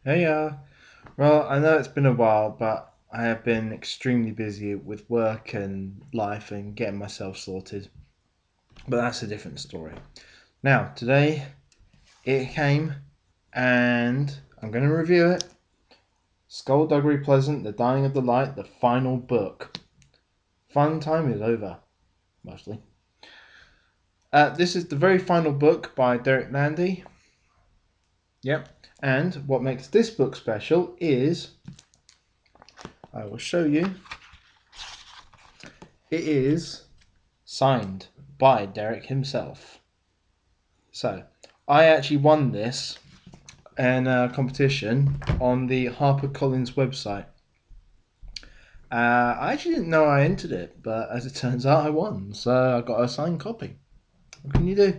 Hey, well, I know it's been a while, but I have been extremely busy with work and life and getting myself sorted. But that's a different story. Now, today it came and I'm going to review it. Skullduggery Pleasant, The Dying of the Light, the final book. Fun time is over, mostly. This is the very final book by Derek Landy. Yep. And what makes this book special is I will show you. It is signed by Derek himself. So, I actually won this in a competition on the HarperCollins website. I actually didn't know I entered it, but as it turns out, I won. So I got a signed copy. What can you do?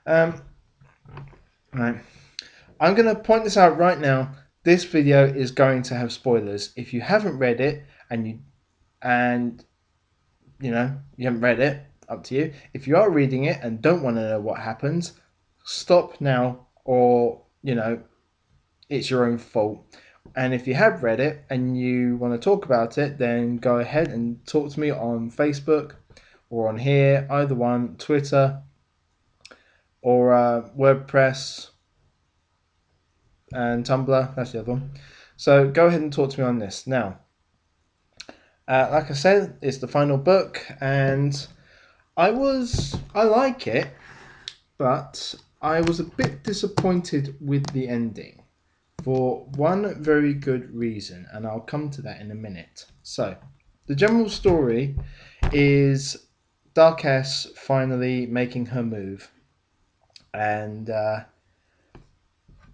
Um, right. I'm going to point this out right now. This video is going to have spoilers. If you haven't read it and you haven't read it, up to you. If you are reading it and don't want to know what happens, stop now, or it's your own fault. And if you have read it and you want to talk about it, then go ahead and talk to me on Facebook or on here, either one, Twitter or WordPress and Tumblr. That's the other one. So go ahead and talk to me on this now. Like I said, it's the final book, and I like it, but I was a bit disappointed with the ending for one very good reason, and I'll come to that in a minute. So, the general story is Dark S finally making her move, and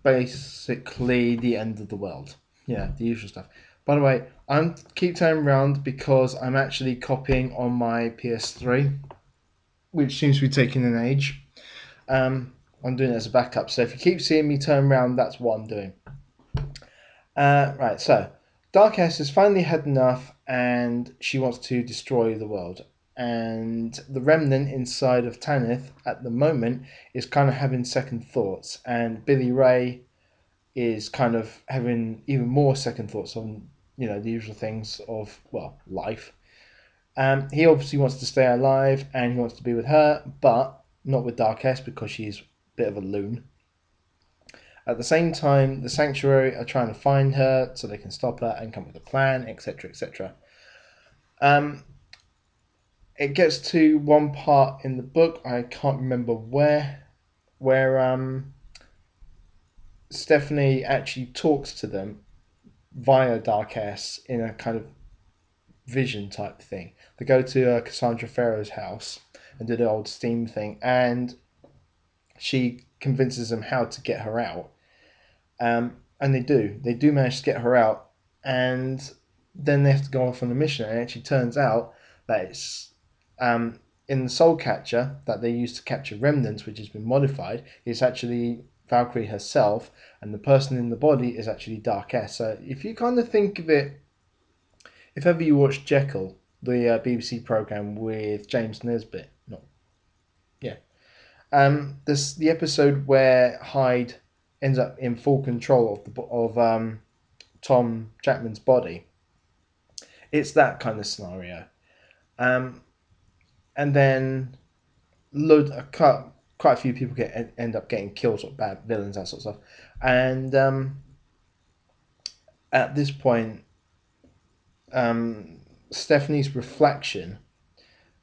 basically the end of the world. Yeah, the usual stuff. By the way, I'm keep turning around because I'm actually copying on my PS3, which seems to be taking an age. I'm doing it as a backup, so if you keep seeing me turn around, that's what I'm doing. Right, so Darkest has finally had enough and she wants to destroy the world. And the remnant inside of Tanith at the moment is kind of having second thoughts, and Billy Ray is kind of having even more second thoughts on the usual things of life. He obviously wants to stay alive and he wants to be with her, but not with Darkest because she's a bit of a loon. At the same time, the Sanctuary are trying to find her so they can stop her and come up with a plan, etc., etc. Um, it gets to one part in the book, I can't remember where Stephanie actually talks to them via Dark S in a kind of vision type thing. They go to Cassandra Farrow's house and do the old steam thing, and she convinces them how to get her out. And they do. They do manage to get her out, and then they have to go off on a mission. And it actually turns out that it's in the Soul Catcher that they used to capture remnants, which has been modified. It's actually Valkyrie herself, and the person in the body is actually Dark S. So if you kind of think of it, if ever you watched Jekyll, the BBC program with James Nesbitt, not yeah, this the episode where Hyde ends up in full control of Tom Chapman's body. It's that kind of scenario, um, and then quite a few people end up getting killed, sort of bad villains, that sort of stuff. And at this point, Stephanie's reflection,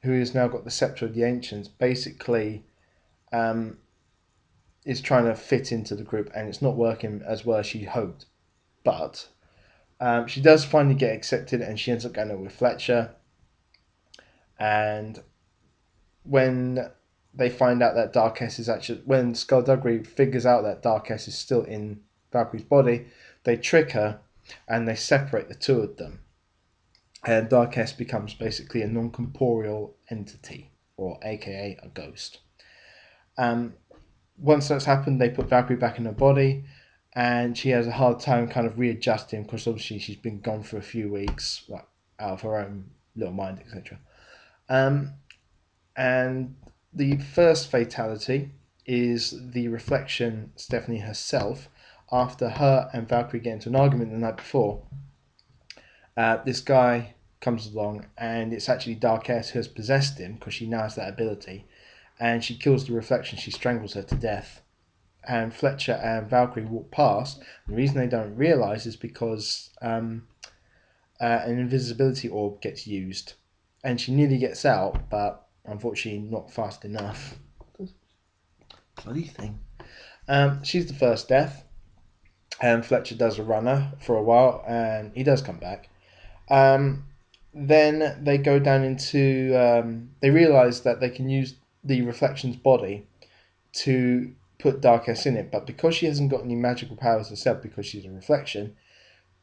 who has now got the scepter of the ancients, basically um, is trying to fit into the group, and it's not working as well as she hoped. But she does finally get accepted, and she ends up going out with Fletcher. And when they find out that Darkest is actually, when Skullduggery figures out that Darkest is still in Valkyrie's body, they trick her and they separate the two of them. And Darkest becomes basically a non-corporeal entity, or aka a ghost. Once that's happened, they put Valkyrie back in her body, and she has a hard time kind of readjusting because obviously she's been gone for a few weeks, like out of her own little mind, etc. And the first fatality is the reflection, Stephanie herself, after her and Valkyrie get into an argument the night before, this guy comes along, and it's actually Darkess who has possessed him because she now has that ability, and she kills the reflection. She strangles her to death, and Fletcher and Valkyrie walk past. The reason they don't realise is because an invisibility orb gets used, and she nearly gets out, but unfortunately not fast enough. Bloody thing. She's the first death, and Fletcher does a runner for a while, and he does come back. Then they go down into... they realise that they can use the reflection's body to put Darkess in it, but because she hasn't got any magical powers herself, because she's a reflection,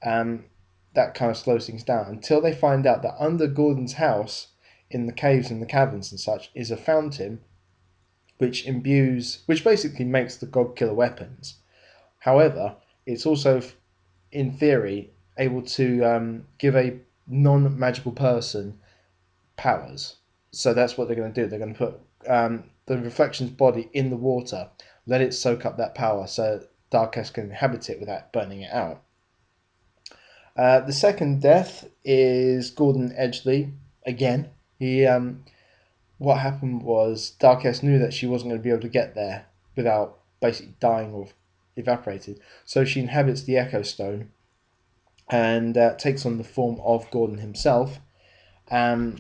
that kind of slows things down until they find out that under Gordon's house, in the caves and the caverns and such, is a fountain which basically makes the God Killer weapons. However, it's also, in theory, able to give a non-magical person powers. So that's what they're going to do. They're going to put the reflection's body in the water, let it soak up that power so Darkess can inhabit it without burning it out. The second death is Gordon Edgley again. What happened was Darkess knew that she wasn't going to be able to get there without basically dying or evaporated, so she inhabits the Echo Stone and takes on the form of Gordon himself, and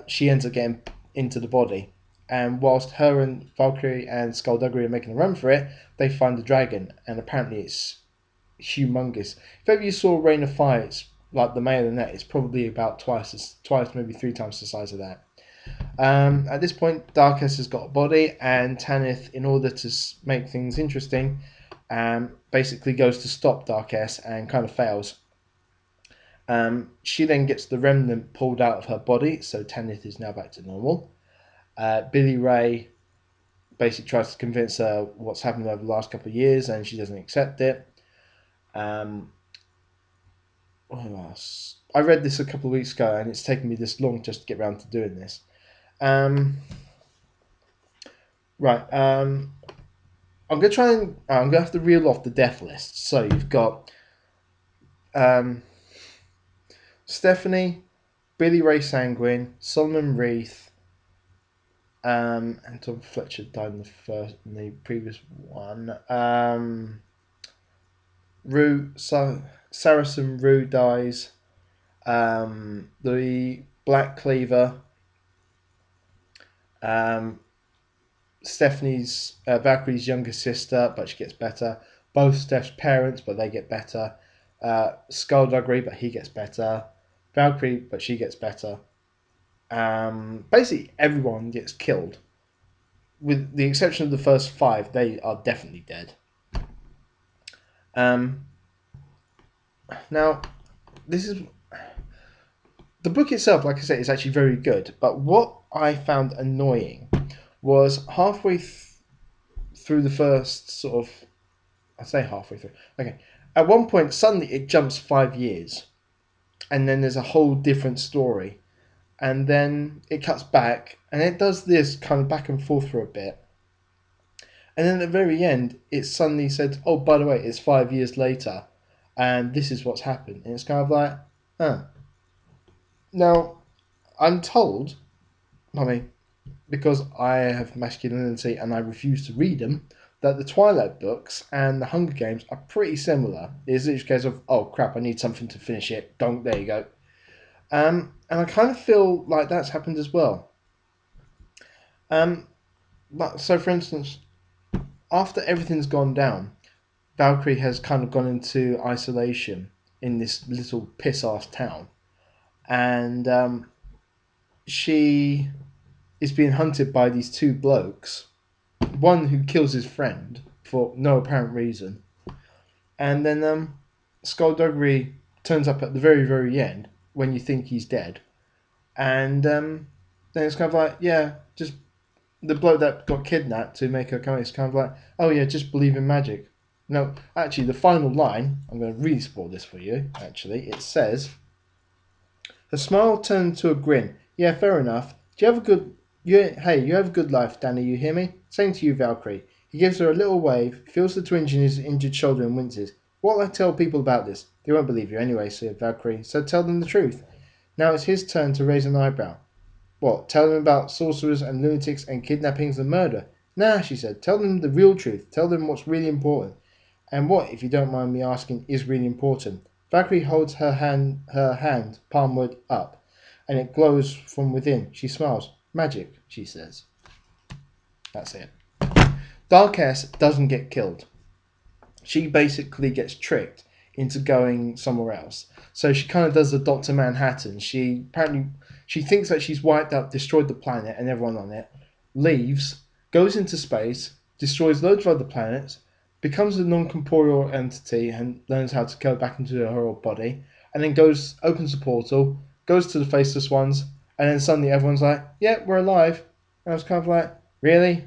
she ends up getting into the body. And whilst her and Valkyrie and Skullduggery are making a run for it, they find the dragon, and apparently it's humongous. If ever you saw Rain of Fire, it's like the male in that, it's probably about twice, maybe 3 times the size of that. At this point, Darkess has got a body, and Tanith, in order to make things interesting, basically goes to stop Darkess and kind of fails. She then gets the remnant pulled out of her body, so Tanith is now back to normal. Billy Ray basically tries to convince her what's happened over the last couple of years, and she doesn't accept it. What else? I read this a couple of weeks ago, and it's taken me this long just to get around to doing this. Right. I'm gonna have to reel off the death list. So you've got Stephanie, Billy Ray Sanguine, Solomon Reith, and Tom Fletcher died in the previous one. Saracen Rue dies. The Black Cleaver. Stephanie's Valkyrie's younger sister, but she gets better. Both Steph's parents, but they get better. Skullduggery, but he gets better. Valkyrie, but she gets better. Basically, everyone gets killed. With the exception of the first 5, they are definitely dead. Now, this is... The book itself, like I said, is actually very good. But what I found annoying was halfway through the first sort of... I say halfway through. Okay. At one point, suddenly it jumps 5 years. And then there's a whole different story. And then it cuts back. And it does this kind of back and forth for a bit. And then at the very end, it suddenly said, oh, by the way, it's 5 years later. And this is what's happened. And it's kind of like, huh. Now, I'm told, because I have masculinity and I refuse to read them, that the Twilight books and the Hunger Games are pretty similar. It's literally a case of, oh crap, I need something to finish it. Donk, there you go. And I kind of feel like that's happened as well. So for instance, after everything's gone down, Valkyrie has kind of gone into isolation in this little piss-ass town. And she is being hunted by these 2 blokes. One who kills his friend for no apparent reason. And then Skullduggery turns up at the very, very end when you think he's dead. And then it's kind of like, yeah, just the bloke that got kidnapped to make her come, it's kind of like, oh yeah, just believe in magic. No, actually, the final line, I'm going to really spoil this for you, actually. It says, her smile turned to a grin. Yeah, fair enough. Do you have a good... you have a good life, Danny, you hear me? Same to you, Valkyrie. He gives her a little wave, feels the twinge in his injured shoulder and winces. What'll I tell people about this? They won't believe you anyway, said Valkyrie, so tell them the truth. Now it's his turn to raise an eyebrow. What, tell them about sorcerers and lunatics and kidnappings and murder? Nah, she said, tell them the real truth. Tell them what's really important. And what, if you don't mind me asking, is really important? Valkyrie holds her hand palmward up, and it glows from within. She smiles. Magic, she says. That's it. Darkess doesn't get killed. She basically gets tricked into going somewhere else. So she kind of does the Dr. Manhattan. She thinks that she's wiped out, destroyed the planet and everyone on it, leaves, goes into space, destroys loads of other planets, becomes a non-corporeal entity and learns how to go back into her old body, and then opens a portal, goes to the Faceless Ones, and then suddenly everyone's like, yeah, we're alive. And I was kind of like, really?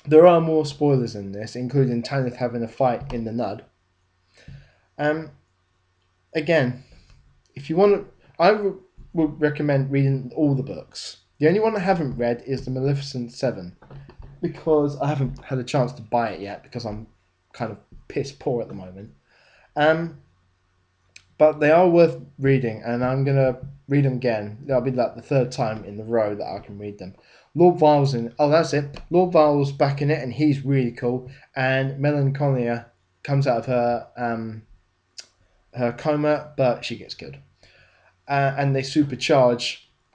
There are more spoilers in this, including Tanith having a fight in the Nud. Again, if you want to, would recommend reading all the books. The only one I haven't read is the Maleficent 7, because I haven't had a chance to buy it yet, because I'm kind of piss poor at the moment. But they are worth reading, and I'm going to read them again. That'll be like the third time in the row that I can read them. Lord Vile's in. Oh, that's it. Lord Vile's back in it, and he's really cool. And Melancholia comes out of her coma, but she gets killed. And they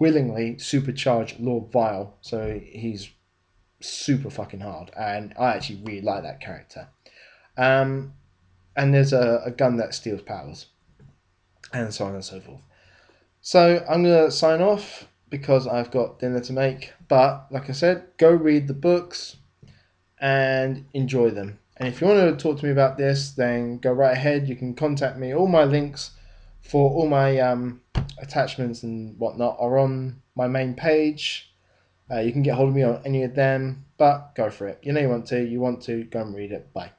willingly supercharge Lord Vile, so he's super fucking hard. And I actually really like that character. And there's a gun that steals powers, and so on and so forth. So I'm going to sign off because I've got dinner to make. But like I said, go read the books and enjoy them. And if you want to talk to me about this, then go right ahead. You can contact me. All my links for all my attachments and whatnot are on my main page. You can get hold of me on any of them, but go for it. You know you want to, go and read it. Bye.